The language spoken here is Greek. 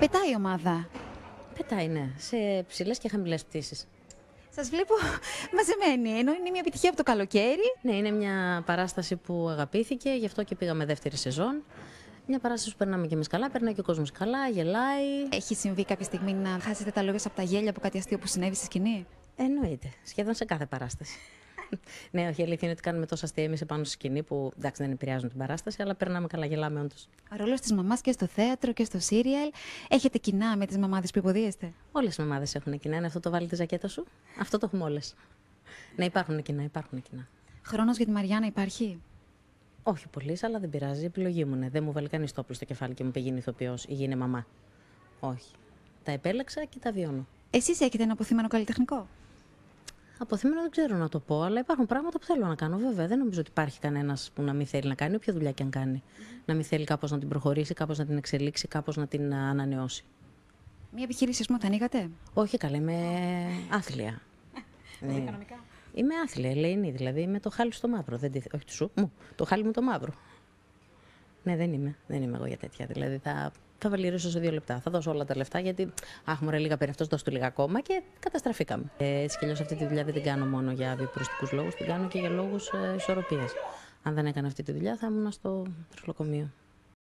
Πετάει η ομάδα. Πετάει, ναι, σε ψηλές και χαμηλές πτήσεις. Σας βλέπω μαζεμένοι, ενώ είναι μια επιτυχία από το καλοκαίρι. Ναι, είναι μια παράσταση που αγαπήθηκε, γι' αυτό και πήγαμε δεύτερη σεζόν. Μια παράσταση που περνάμε και εμείς καλά, περνάει και ο κόσμος καλά, γελάει. Έχει συμβεί κάποια στιγμή να χάσετε τα λόγια σας από τα γέλια από κάτι αστείο που συνέβη στη σκηνή? Εννοείται, σχεδόν σε κάθε παράσταση. Ναι, όχι, η αλήθεια είναι ότι κάνουμε τόσα αστεία εμείς επάνω στη σκηνή που εντάξει δεν επηρεάζουν την παράσταση, αλλά περνάμε καλά, γελάμε όντως. Ο ρόλος της μαμάς και στο θέατρο και στο σύριαλ. Έχετε κοινά με τις μαμάδες που υποδίεστε? Όλες οι μαμάδες έχουν κοινά. Είναι αυτό το βάλει τη ζακέτα σου. Αυτό το έχουμε όλες. Ναι, υπάρχουν κοινά, υπάρχουν κοινά. Χρόνος για τη Μαριάννα υπάρχει? Όχι πολύ, αλλά δεν πειράζει. Η επιλογή μου είναι. Δεν μου βάλει κανείς τόπλο στο κεφάλι και μου πει γίνει ηθοποιός ή γίνει μαμά. Όχι. Τα επέλεξα και τα βιώνω. Εσείς έχετε ένα αποθυμένο καλλιτεχνικό? Αποθυμένο δεν ξέρω να το πω, αλλά υπάρχουν πράγματα που θέλω να κάνω. Βέβαια, δεν νομίζω ότι υπάρχει κανένας που να μην θέλει να κάνει, όποια δουλειά και αν κάνει. Να μην θέλει κάπως να την προχωρήσει, κάπως να την εξελίξει, κάπως να την ανανεώσει. Μια επιχείρηση, ας πούμε, θα ανοίγατε? Όχι, καλά, είμαι άθλια. Είμαι άθλια, ελεηνή, δηλαδή είμαι το χάλι στο μαύρο. Δεν, όχι του σου, μου, το χάλι μου το μαύρο. Ναι, δεν είμαι εγώ για τέτοια. Δηλαδή θα βαλιρίσω σε 2 λεπτά. Θα δώσω όλα τα λεφτά γιατί. Αχ, μωρέ, λίγα πέρα, αυτός δώσ' του λίγα ακόμα και καταστραφήκαμε. Έτσι κι αλλιώς αυτή τη δουλειά δεν την κάνω μόνο για βιοπροστικούς λόγους, την κάνω και για λόγους ισορροπίας. Αν δεν έκανα αυτή τη δουλειά, θα ήμουν στο νοσοκομείο.